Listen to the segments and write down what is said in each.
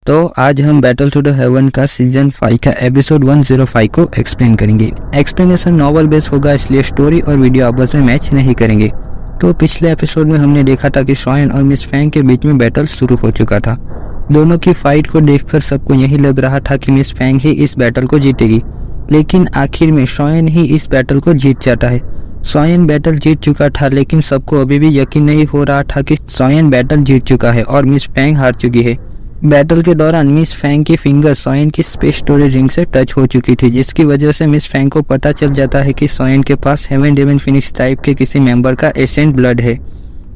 तो आज हम बैटल टू द हेवन का सीजन 5 का एपिसोड 105 को एक्सप्लेन करेंगे। एक्सप्लेनेशन नॉवल बेस होगा, इसलिए स्टोरी और वीडियो आपस में मैच नहीं करेंगे। तो पिछले एपिसोड में हमने देखा था कि सॉयन और मिस फैंग के बीच में बैटल शुरू हो चुका था। दोनों की फाइट को देखकर सबको यही लग रहा था कि मिस फैंग ही इस बैटल को जीतेगी, लेकिन आखिर में सॉयन ही इस बैटल को जीत जाता है। सॉयन बैटल जीत चुका था, लेकिन सबको अभी भी यकीन नहीं हो रहा था कि सॉयन बैटल जीत चुका है और मिस फैंग हार चुकी है। बैटल के दौरान मिस फैंग की फिंगर सॉयन की स्पेस स्टोरेज रिंग से टच हो चुकी थी, जिसकी वजह से मिस फैंग को पता चल जाता है कि सॉयन के पास हेवन डेमन फिनिक्स टाइप के किसी मेंबर का एसेंट ब्लड है।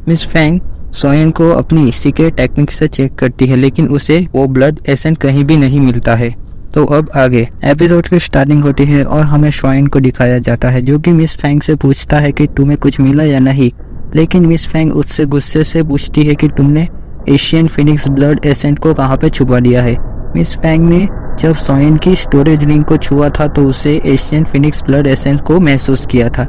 मिस फैंग सॉयन को अपनी सीक्रेट टेक्निक से चेक करती है, लेकिन उसे वो ब्लड एसेंट कहीं भी नहीं मिलता है। तो अब आगे एपिसोड की स्टार्टिंग होती है और हमें सॉयन को दिखाया जाता है, जो कि मिस फैंग से पूछता है कि तुम्हें कुछ मिला या नहीं, लेकिन मिस फैंग उससे गुस्से से पूछती है कि तुमने एशियन फिनिक्स ब्लड एसेंट को कहाँ पे छुपा दिया है। मिस फैंग ने जब सॉयन की स्टोरेज रिंग को छुआ था तो उसे एशियन फिनिक्स ब्लड एसेंट को महसूस किया था।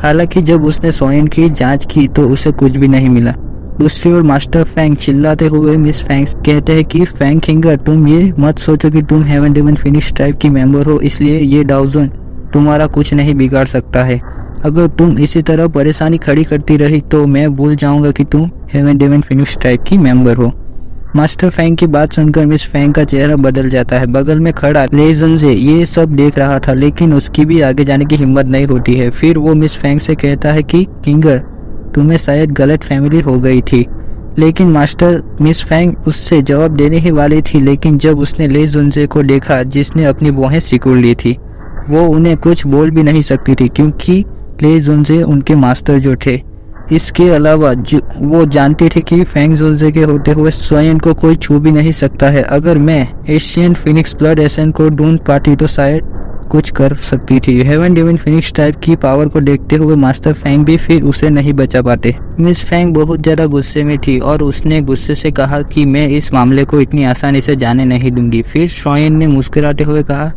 हालांकि जब उसने सॉयन की जांच की तो उसे कुछ भी नहीं मिला। दूसरी ओर मास्टर फैंग चिल्लाते हुए मिस फैंग कहते हैं कि फैंग किंगर, तुम ये मत सोचो कि तुम हेवन डेमन फिनिक्स टाइप की मेंबर हो, इसलिए ये डाउजन तुम्हारा कुछ नहीं बिगाड़ सकता है। अगर तुम इसी तरह परेशानी खड़ी करती रही तो मैं भूल जाऊंगा कि तुम हेवन डेमन फिनिक्स टाइप की मेंबर हो। मास्टर फैंग की बात सुनकर मिस फैंग का चेहरा बदल जाता है। बगल में खड़ा ले जुनजे ये सब देख रहा था, लेकिन उसकी भी आगे जाने की हिम्मत नहीं होती है। फिर वो मिस फैंग से कहता है कि किंगर, तुम्हें शायद गलत फैमिली हो गई थी। लेकिन मास्टर मिस फैंग उससे जवाब देने ही वाली थी, लेकिन जब उसने ले जुनजे को देखा जिसने अपनी बाहें सिकुड़ ली थी, वो उन्हें कुछ बोल भी नहीं सकती थी, क्योंकि ले जुनजे उनके मास्टर जो थे। इसके अलावा वो जानती थी कि फैंग जुनजे के होते हुए सॉयन को कोई छू भी नहीं सकता है। अगर मैं एशियन फिनिक्स ब्लड एसेंट को ढूंढ पाती तो शायद कुछ कर सकती थी। हेवन डेमन फिनिक्स टाइप की पावर को देखते हुए मास्टर फैंग भी फिर उसे नहीं बचा पाते। मिस फैंग बहुत ज्यादा गुस्से में थी और उसने गुस्से से कहा कि मैं इस मामले को इतनी आसानी से जाने नहीं दूंगी। फिर सॉयन ने मुस्कुराते हुए कहा,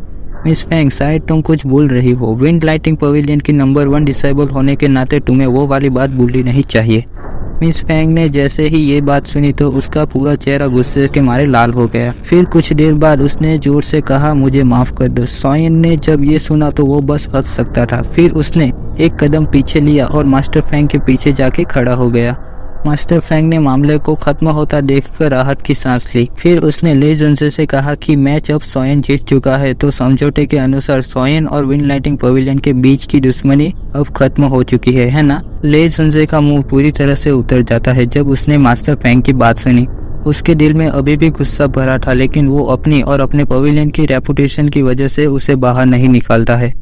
मिस फैंग शायद तुम कुछ भूल रही हो। विंड लाइटिंग पवेलियन की नंबर 1 डिसेबल होने के नाते तुम्हें वो वाली बात भूलनी नहीं चाहिए। मिस फैंग ने जैसे ही ये बात सुनी तो उसका पूरा चेहरा गुस्से के मारे लाल हो गया। फिर कुछ देर बाद उसने जोर से कहा, मुझे माफ कर दो। सॉयन ने जब ये सुना तो वो बस हंस सकता था। फिर उसने एक कदम पीछे लिया और मास्टर फैंग के पीछे जाके खड़ा हो गया। मास्टर फैंग ने मामले को खत्म होता देखकर राहत की सांस ली। फिर उसने ले जुनजे से कहा कि मैच अब सॉयन जीत चुका है, तो समझौते के अनुसार सॉयन और विंड लाइटिंग पवेलियन के बीच की दुश्मनी अब खत्म हो चुकी है ना। ले जुनजे का मुंह पूरी तरह से उतर जाता है जब उसने मास्टर फैंग की बात सुनी। उसके दिल में अभी भी गुस्सा भरा था, लेकिन वो अपनी और अपने पवेलियन की रेपुटेशन की वजह से उसे बाहर नहीं निकालता है।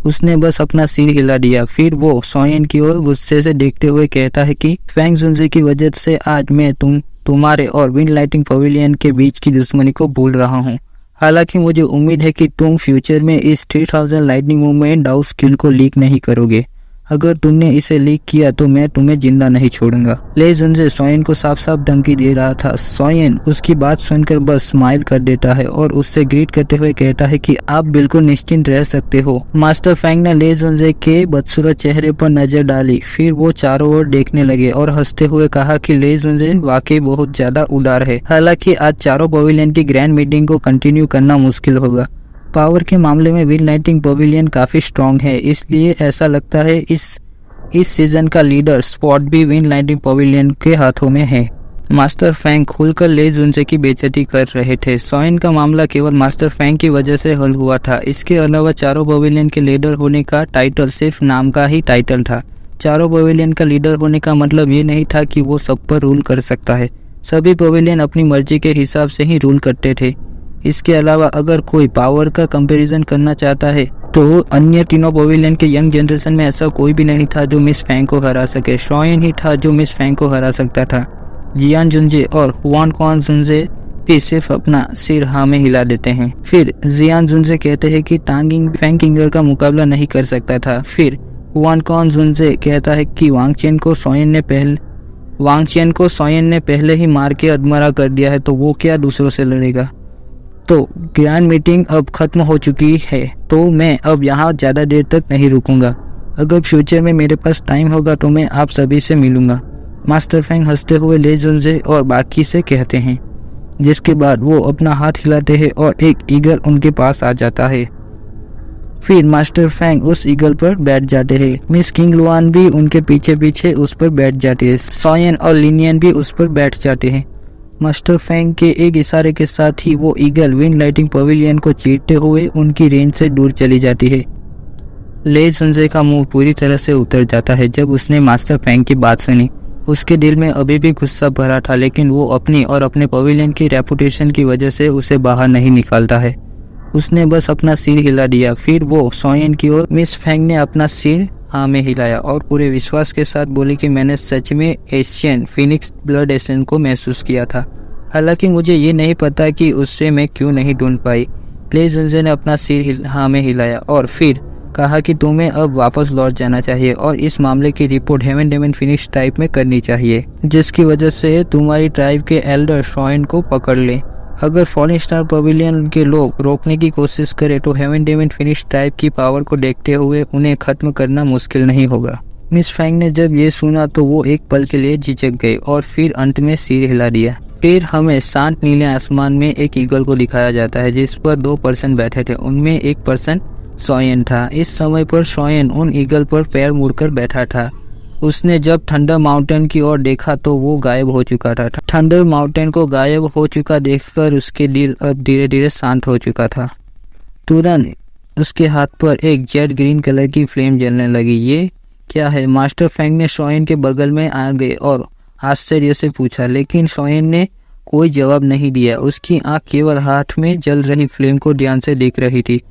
उसने बस अपना सिर हिला दिया। फिर वो सॉयन की ओर गुस्से से देखते हुए कहता है कि फैंग जुनजे की वजह से आज मैं तुम्हारे और विंड लाइटिंग पवेलियन के बीच की दुश्मनी को भूल रहा हूँ। हालांकि मुझे उम्मीद है कि तुम फ्यूचर में इस 3000 लाइटनिंग मूवमेंट डाउ स्किल को लीक नहीं करोगे। अगर तुमने इसे लीक किया तो मैं तुम्हें जिंदा नहीं छोड़ूंगा। ले जुनजे सॉयन को साफ साफ धमकी दे रहा था। सॉयन उसकी बात सुनकर बस स्माइल कर देता है और उससे ग्रीट करते हुए कहता है कि आप बिल्कुल निश्चिंत रह सकते हो। मास्टर फैंग ने ले जुनजे के बदसूरत चेहरे पर नजर डाली। फिर वो चारों ओर देखने लगे और हंसते हुए कहा कि ले जुनजे वाकई बहुत ज्यादा उदार है। हालांकि आज चारों पवेलियन की ग्रैंड मीटिंग को कंटिन्यू करना मुश्किल होगा। पावर के मामले में विंड लाइटिंग पवेलियन काफी स्ट्रॉन्ग है, इसलिए ऐसा लगता है इस सीजन का लीडर स्पॉट भी विंड लाइटिंग पवेलियन के हाथों में है। मास्टर फैंग खुलकर ले जुनजे की बेइज्जती कर रहे थे। सॉयन का मामला केवल मास्टर फैंग की वजह से हल हुआ था। इसके अलावा चारों पवेलियन के लीडर होने का टाइटल सिर्फ नाम का ही टाइटल था। चारों पवेलियन का लीडर होने का मतलब ये नहीं था कि वो सब पर रूल कर सकता है। सभी पवेलियन अपनी मर्जी के हिसाब से ही रूल करते थे। इसके अलावा अगर कोई पावर का कंपैरिजन करना चाहता है तो अन्य तीनों पवेलियन के यंग जनरेशन में ऐसा कोई भी नहीं था जो मिस फैंग को हरा सके। सॉयन ही था जो मिस फैंग को हरा सकता था। जियान जुनजे और हुआन कॉन जुनजे भी सिर्फ अपना सिर हाँ में हिला देते हैं। फिर जियान जुनजे कहते हैं कि टांगिंग फैंग किंगर का मुकाबला नहीं कर सकता था। फिर हुआन कॉन जुनजे कहता है कि वांग चेन को सॉयन ने पहले ही मार के अधमरा कर दिया है, तो वो क्या दूसरों से लड़ेगा। तो ग्रैंड मीटिंग अब खत्म हो चुकी है, तो मैं अब यहाँ ज़्यादा देर तक नहीं रुकूंगा। अगर फ्यूचर में मेरे पास टाइम होगा तो मैं आप सभी से मिलूंगा। मास्टर फैंग हंसते हुए ले जुनजे और बाकी से कहते हैं। जिसके बाद वो अपना हाथ हिलाते हैं और एक ईगल उनके पास आ जाता है। फिर मास्टर फैंग उस ईगल पर बैठ जाते हैं। मिस किंग लुआन भी उनके पीछे पीछे उस पर बैठ जाती है। सॉयन और लिनियन भी उस पर बैठ जाते हैं। मास्टर फैंग के एक इशारे के साथ ही वो ईगल विंड लाइटिंग पवेलियन को चीरते हुए उनकी रेंज से दूर चली जाती है। ले सुनजे का मुंह पूरी तरह से उतर जाता है जब उसने मास्टर फैंग की बात सुनी। उसके दिल में अभी भी गुस्सा भरा था, लेकिन वो अपनी और अपने पवेलियन की रेपुटेशन की वजह से उसे बाहर नहीं निकालता है। उसने बस अपना सिर हिला दिया। फिर वो सॉयन की ओर मिस फैंग ने अपना सिर हाँ में हिलाया और पूरे विश्वास के साथ बोली कि मैंने सच में एशियन फिनिक्स ब्लड एसेंस को महसूस किया था। हालांकि मुझे ये नहीं पता कि उससे मैं क्यों नहीं ढूंढ पाई। ले सुनजे ने अपना सिर हाँ में हिलाया और फिर कहा कि तुम्हें अब वापस लौट जाना चाहिए और इस मामले की report heaven demon phoenix type में करनी चाहिए, जिसकी वजह से तुम्हारी ट्राइब के एल्डर सॉयन को पकड़ ले। अगर फॉलिंग स्टार पवेलियन के लोग रोकने की कोशिश करें तो हेवन डेमन फिनिक्स टाइप की पावर को देखते हुए उन्हें खत्म करना मुश्किल नहीं होगा। मिस फैंग ने जब ये सुना तो वो एक पल के लिए झिझक गई और फिर अंत में सिर हिला दिया। फिर हमें शांत नीले आसमान में एक ईगल को दिखाया जाता है जिस पर 2 पर्सन बैठे थे। उनमें एक पर्सन सॉयन था। इस समय पर सॉयन उन ईगल पर पैर मुड़कर बैठा था। उसने जब थंडर माउंटेन की ओर देखा तो वो गायब हो चुका था। थंडर माउंटेन को गायब हो चुका देखकर उसके दिल अब धीरे धीरे शांत हो चुका था। तुरंत उसके हाथ पर एक जेट ग्रीन कलर की फ्लेम जलने लगी। ये क्या है? मास्टर फैंग ने सॉयन के बगल में आ गए और आश्चर्य से पूछा, लेकिन सॉयन ने कोई जवाब नहीं दिया। उसकी आंख केवल हाथ में जल रही फ्लेम को ध्यान से देख रही थी।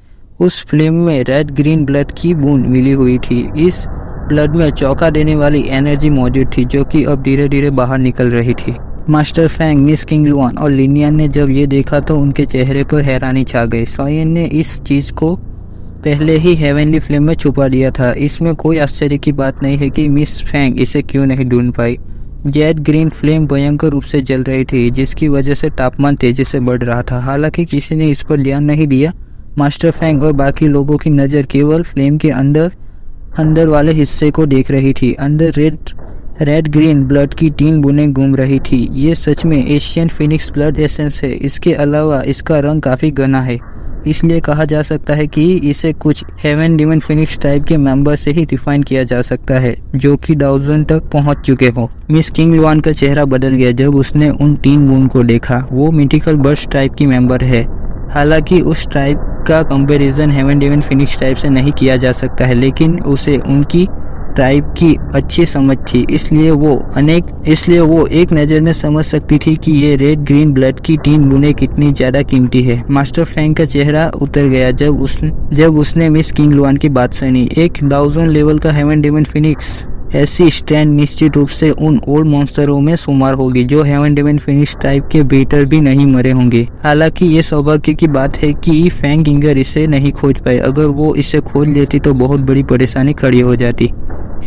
उस फ्लेम में रेड ग्रीन ब्लड की बूंद मिली हुई थी। इस ब्लड में चौंका देने वाली एनर्जी मौजूद थी जो कि अब धीरे धीरे बाहर निकल रही थी। Master Fang, Miss King Luan और लिनियन ने जब ये देखा तो उनके चेहरे पर हैरानी छा गई। सॉयन ने इस चीज को पहले ही हेवनली फ्लेम में छुपा दिया था। इसमें कोई आश्चर्य की बात नहीं है कि मिस फैंग इसे क्यों नहीं ढूंढ पाई। जेट ग्रीन फ्लेम भयंकर रूप से जल रही थी जिसकी वजह से तापमान तेजी से बढ़ रहा था। हालांकि किसी ने इस पर ध्यान नहीं दिया। मास्टर फैंग और बाकी लोगों की नज़र केवल फ्लेम के अंदर वाले हिस्से को देख रही थी। अंदर रेड ग्रीन ब्लड की 3 बूंदें घूम रही थी। ये सच में एशियन फिनिक्स ब्लड एसेंस है। इसके अलावा इसका रंग काफ़ी घना है, इसलिए कहा जा सकता है कि इसे कुछ हेवन डेमन फिनिक्स टाइप के मेंबर से ही डिफाइन किया जा सकता है जो कि 1000 तक पहुंच चुके हो। मिस किंग लुआन का चेहरा बदल गया जब उसने उन 3 बूंद को देखा। वो मिथिकल बर्ड्स टाइप की मेंबर है। हालांकि उस टाइप का comparison heaven demon phoenix type से नहीं किया जा सकता है, लेकिन उसे उनकी ट्राइब की अच्छी समझ थी, इसलिए वो एक नज़र में समझ सकती थी कि ये रेड ग्रीन ब्लड की 3 बूंदें कितनी ज़्यादा कीमती है। मास्टर फैंग का चेहरा उतर गया जब उसने मिस किंग लुआन की बात सुनी। एक 1000 लेवल का हेवन डेमन फिनिक्स ऐसी स्टैंड निश्चित रूप से उन ओल्ड मॉन्स्टरों में शुमार होगी जो हेवन डेमन फिनिक्स टाइप के भीतर भी नहीं मरे होंगे। हालांकि ये सौभाग्य की बात है कि फैंग किंगर इसे नहीं खोज पाए। अगर वो इसे खोज लेती तो बहुत बड़ी परेशानी खड़ी हो जाती।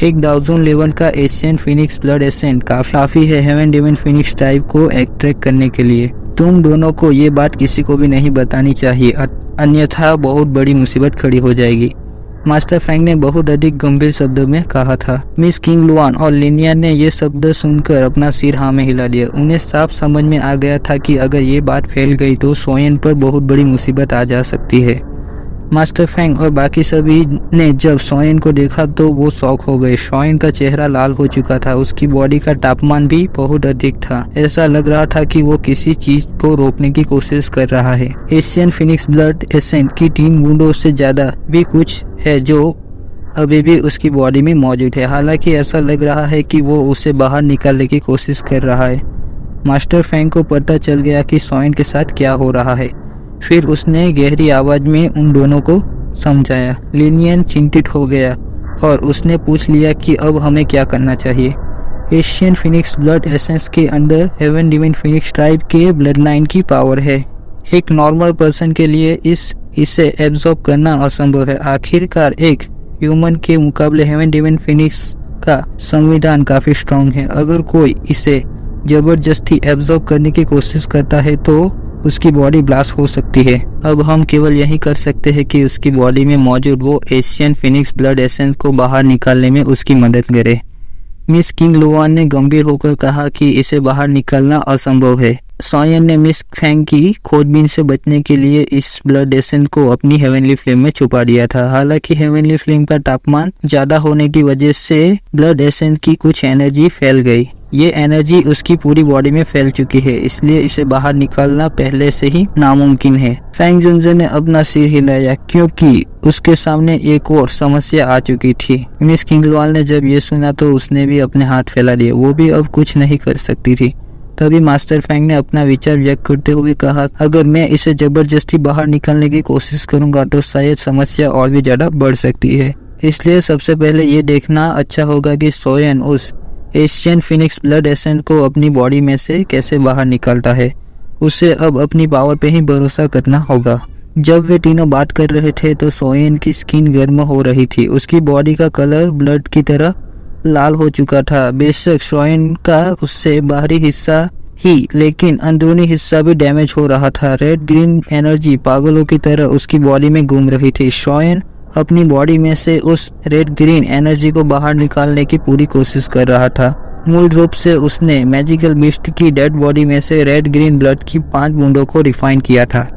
एक 1000 लेवल का एशियन फिनिक्स ब्लड एसेंट काफी है हेवन डेमन फिनिक्स टाइप को एक्ट्रैक्ट करने के लिए। तुम दोनों को ये बात किसी को भी नहीं बतानी चाहिए, अन्यथा बहुत बड़ी मुसीबत खड़ी हो जाएगी। मास्टर फैंग ने बहुत अधिक गंभीर शब्दों में कहा था। मिस किंग लुआन और लिनियन ने ये शब्द सुनकर अपना सिर हाँ में हिला दिया। उन्हें साफ समझ में आ गया था कि अगर ये बात फैल गई तो सॉयन पर बहुत बड़ी मुसीबत आ जा सकती है। मास्टर फैंग और बाकी सभी ने जब सॉयन को देखा तो वो शॉक हो गए। सॉयन का चेहरा लाल हो चुका था, उसकी बॉडी का तापमान भी बहुत अधिक था। ऐसा लग रहा था कि वो किसी चीज को रोकने की कोशिश कर रहा है। एशियन फिनिक्स ब्लड एसेंट की 3 बूंदों से ज्यादा भी कुछ है जो अभी भी उसकी बॉडी में मौजूद है। हालांकि ऐसा लग रहा है कि वो उसे बाहर निकालने की कोशिश कर रहा है। मास्टर फैंग को पता चल गया कि सॉयन के साथ क्या हो रहा है। फिर उसने गहरी आवाज में उन दोनों को समझाया। लिनियन चिंतित हो गया और उसने पूछ लिया कि अब हमें क्या करना चाहिए। एशियन फिनिक्स ब्लड एसेंस के अंदर हेवन डेमन फिनिक्स ट्राइब के ब्लड लाइन की पावर है। एक नॉर्मल पर्सन के लिए इसे एब्जॉर्ब करना असंभव है। आखिरकार एक ह्यूमन के मुकाबले हेवन डेमन फिनिक्स का संविधान काफी स्ट्रांग है। अगर कोई इसे जबरदस्ती एब्जॉर्ब करने की कोशिश करता है तो उसकी बॉडी ब्लास्ट हो सकती है। अब हम केवल यही कर सकते हैं कि उसकी बॉडी में मौजूद वो एशियन फिनिक्स ब्लड एसेंस को बाहर निकालने में उसकी मदद करें। मिस किंग लुआन ने गंभीर होकर कहा कि इसे बाहर निकालना असंभव है। सोयन ने मिस फैंग की खोजबीन से बचने के लिए इस ब्लड एसेंस को अपनी हेवनली फ्लेम में छुपा दिया था। हालांकि हेवनली फ्लेम का तापमान ज्यादा होने की वजह से ब्लड एसेंस की कुछ एनर्जी फैल गई। ये एनर्जी उसकी पूरी बॉडी में फैल चुकी है, इसलिए इसे बाहर निकालना पहले से ही नामुमकिन है। फैंग जंजन ने अपना सिर हिलाया क्योंकि उसके सामने एक और समस्या आ चुकी थी। मिस किंगलवाल ने जब ये सुना तो उसने भी अपने हाथ फैला दिए। वो भी अब कुछ नहीं कर सकती थी। तभी मास्टर फैंग ने अपना विचार व्यक्त करते हुए कहा, अगर मैं इसे जबरदस्ती बाहर निकालने की कोशिश करूंगा तो शायद समस्या और भी ज्यादा बढ़ सकती है। इसलिए सबसे पहले ये देखना अच्छा होगा कि सोयन उस एशियन फिनिक्स ब्लड एसेंस को अपनी बॉडी में से कैसे बाहर निकालता है। उसे अब अपनी पावर पे ही भरोसा करना होगा। जब वे तीनों बात कर रहे थे तो सोयन की स्किन गर्म हो रही थी। उसकी बॉडी का कलर ब्लड की तरह लाल हो चुका था। बेशक सोयन का उससे बाहरी हिस्सा ही, लेकिन अंदरूनी हिस्सा भी डैमेज हो रहा था। रेड ग्रीन एनर्जी पागलों की तरह उसकी बॉडी में घूम रही थी। सोयन अपनी बॉडी में से उस रेड ग्रीन एनर्जी को बाहर निकालने की पूरी कोशिश कर रहा था। मूल रूप से उसने मैजिकल मिस्ट की डेड बॉडी में से रेड ग्रीन ब्लड की 5 बूंदों को रिफाइन किया था।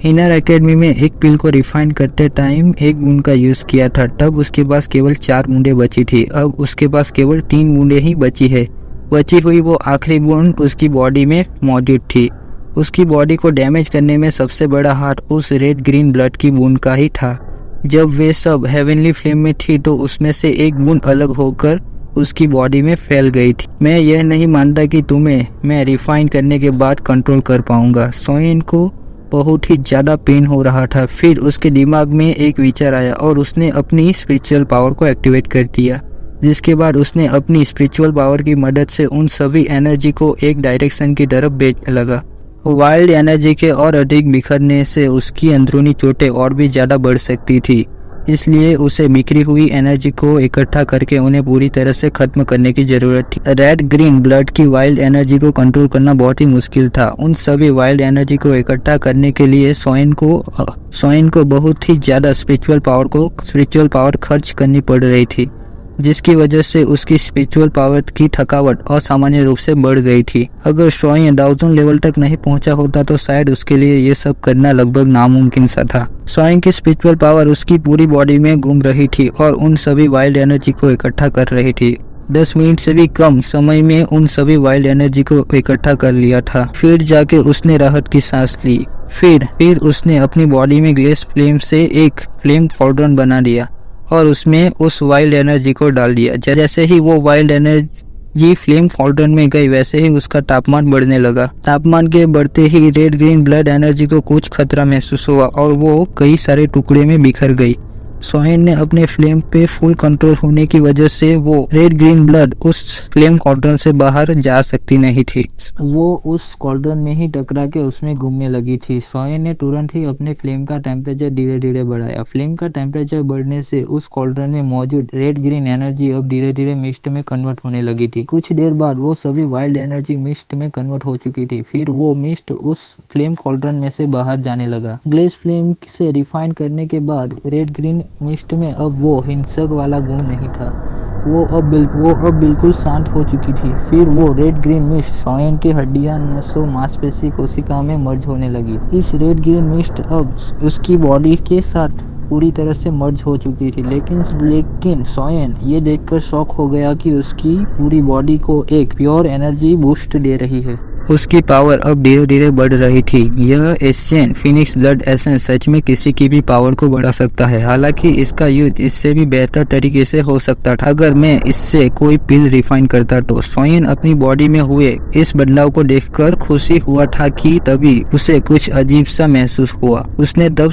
इनर एकेडमी में एक पिल को रिफाइन करते टाइम एक बूंद का यूज किया था। तब उसके पास केवल 4 बूंदे बची थी। अब उसके पास केवल 3 बूंदे ही बची है। बची हुई वो आखिरी बूंद उसकी बॉडी में मौजूद थी। उसकी बॉडी को डैमेज करने में सबसे बड़ा हाथ उस रेड ग्रीन ब्लड की बूंद का ही था। जब वे सब हेवनली फ्लेम में थी तो उसमें से एक बूंद अलग होकर उसकी बॉडी में फैल गई थी। मैं यह नहीं मानता कि तुम्हें मैं रिफाइन करने के बाद कंट्रोल कर पाऊंगा। सोयन को बहुत ही ज्यादा पेन हो रहा था। फिर उसके दिमाग में एक विचार आया और उसने अपनी स्पिरिचुअल पावर को एक्टिवेट कर दिया, जिसके बाद उसने अपनी स्पिरिचुअल पावर की मदद से उन सभी एनर्जी को एक डायरेक्शन की तरफ भेजने लगा। वाइल्ड एनर्जी के और अधिक बिखरने से उसकी अंदरूनी चोटें और भी ज्यादा बढ़ सकती थी। इसलिए उसे बिखरी हुई एनर्जी को इकट्ठा करके उन्हें पूरी तरह से खत्म करने की जरूरत थी। रेड ग्रीन ब्लड की वाइल्ड एनर्जी को कंट्रोल करना बहुत ही मुश्किल था। उन सभी वाइल्ड एनर्जी को इकट्ठा करने के लिए सोयन को बहुत ही ज्यादा स्पिरिचुअल पावर खर्च करनी पड़ रही थी, जिसकी वजह से उसकी स्पिरिचुअल पावर की थकावट असामान्य रूप से बढ़ गई थी। अगर सोयन 1000 लेवल तक नहीं पहुंचा होता तो शायद उसके लिए ये सब करना लगभग नामुमकिन सा था। सोयन की स्पिरिचुअल पावर उसकी पूरी बॉडी में घूम रही थी और उन सभी वाइल्ड एनर्जी को इकट्ठा कर रही थी। 10 मिनट से भी कम समय में उन सभी वाइल्ड एनर्जी को इकट्ठा कर लिया था। फिर जाके उसने राहत की सांस ली। फिर उसने अपनी बॉडी में ग्लेस फ्लेम से एक फ्लेम फोल्डर बना दिया और उसमें उस वाइल्ड एनर्जी को डाल दिया। जैसे ही वो वाइल्ड एनर्जी फ्लेम फोल्डर में गई वैसे ही उसका तापमान बढ़ने लगा। तापमान के बढ़ते ही रेड ग्रीन ब्लड एनर्जी को कुछ खतरा महसूस हुआ और वो कई सारे टुकड़े में बिखर गई। सोयन ने अपने फ्लेम पे फुल कंट्रोल होने की वजह से वो रेड ग्रीन ब्लड उस फ्लेम कॉल्ड्रन से बाहर जा सकती नहीं थी। वो उस कॉल्ड्रन में ही टकरा के उसमें घूमने लगी थी। सोयन ने तुरंत ही अपने फ्लेम का टेम्परेचर धीरे धीरे बढ़ाया। फ्लेम का टेम्परेचर बढ़ने से उस कॉल्ड्रन में मौजूद रेड ग्रीन एनर्जी अब धीरे धीरे मिस्ट में कन्वर्ट होने लगी थी। कुछ देर बाद वो सभी वाइल्ड एनर्जी मिस्ट में कन्वर्ट हो चुकी थी। फिर वो मिस्ट उस फ्लेम कॉल्ड्रन में से बाहर जाने लगा। ग्लेस फ्लेम से रिफाइन करने के बाद रेड ग्रीन मिस्ट में अब वो हिंसक वाला गुण नहीं था। वो अब बिल्कुल शांत हो चुकी थी। फिर वो रेड ग्रीन मिस्ट सोयन की हड्डियां, नसों, मांसपेशी, कोशिका में मर्ज होने लगी। इस रेड ग्रीन मिस्ट अब उसकी बॉडी के साथ पूरी तरह से मर्ज हो चुकी थी। लेकिन सोयन ये देखकर शॉक हो गया कि उसकी पूरी बॉडी को एक प्योर एनर्जी बूस्ट दे रही है। उसकी पावर अब धीरे धीरे बढ़ रही थी। यह एशियन फिनिक्स ब्लड एसेंस सच में किसी की भी पावर को बढ़ा सकता है। हालांकि इसका यूज इससे भी बेहतर तरीके से हो सकता था अगर मैं इससे कोई पिल रिफाइन करता तो। सोयन अपनी बॉडी में हुए इस बदलाव को देखकर खुशी हुआ था कि तभी उसे कुछ अजीब सा महसूस हुआ। उसे तब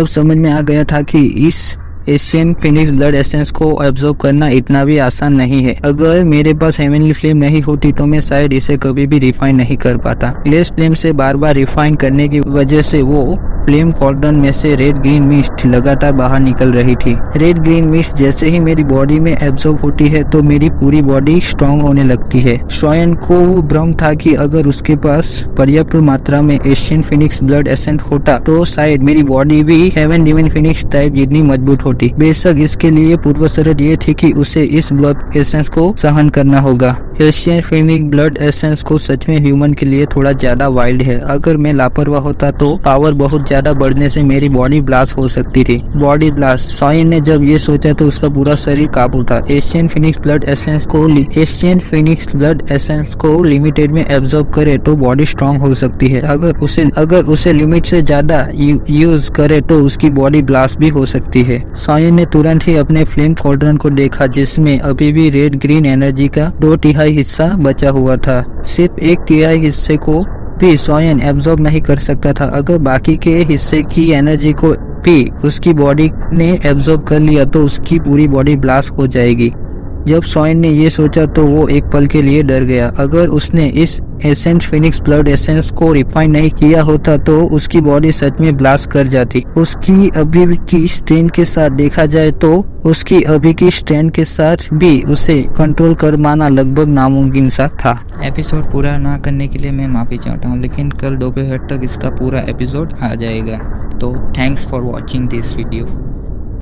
समझ में आ गया था कि इस एशियन फिनिक्स ब्लड एसेंस को एब्जॉर्ब करना इतना भी आसान नहीं है। अगर मेरे पास हेवनली फ्लेम नहीं होती तो मैं शायद इसे कभी भी रिफाइन नहीं कर पाता। ग्लेस फ्लेम से बार बार रिफाइन करने की वजह से वो फ्लेम कॉर्डन में से रेड ग्रीन मिस्ट लगातार बाहर निकल रही थी। रेड ग्रीन मिस्ट जैसे ही मेरी बॉडी में एब्जॉर्ब होती है तो मेरी पूरी बॉडी स्ट्रांग होने लगती है। सॉयन को भ्रम था कि अगर उसके पास पर्याप्त मात्रा में एशियन फिनिक्स ब्लड एसेंस होता तो शायद मेरी बॉडी भी हेवन डिवाइन फिनिक्स टाइप जितनी मजबूत होती। बेशक इसके लिए पूर्व शर्त ये थी कि उसे इस ब्लड एसेंस को सहन करना होगा। एशियन फिनिक्स ब्लड एसेंस को सच में ह्यूमन के लिए थोड़ा ज्यादा वाइल्ड है। अगर मैं लापरवाह होता तो पावर बहुत ज्यादा बढ़ने से मेरी बॉडी ब्लास्ट हो सकती थी। Body blast. सॉयन ने जब ये सोचा तो उसका पूरा शरीर काबू था। एशियन फिनिक्स ब्लड एसेंस को लिमिटेड में एब्जॉर्ब करे तो बॉडी स्ट्रांग हो सकती है। अगर उसे लिमिट से ज्यादा यूज करे तो उसकी बॉडी ब्लास्ट भी हो सकती है। सॉयन ने तुरंत ही अपने फ्लेम कॉर्डन को देखा जिसमें अभी भी रेड ग्रीन एनर्जी का 2/3 हिस्सा बचा हुआ था। सिर्फ 1/3 हिस्से को भी सॉयन एब्जॉर्ब नहीं कर सकता था। अगर बाकी के हिस्से की एनर्जी को भी उसकी बॉडी ने एब्जॉर्ब कर लिया तो उसकी पूरी बॉडी ब्लास्ट हो जाएगी। जब सॉयन ने ये सोचा तो वो एक पल के लिए डर गया। अगर उसने इस एसेंस फिनिक्स ब्लड एसेंस को रिफाइन नहीं किया होता तो उसकी बॉडी सच में ब्लास्ट कर जाती। उसकी अभी की स्ट्रेंथ के साथ देखा जाए तो उसकी अभी की स्ट्रेंथ के साथ भी उसे कंट्रोल कर पाना लगभग नामुमकिन सा था। एपिसोड पूरा ना करने के लिए मैं माफी चाहता हूँ, लेकिन कल दोपहर तक इसका पूरा एपिसोड आ जाएगा। तो thanks for watching this video.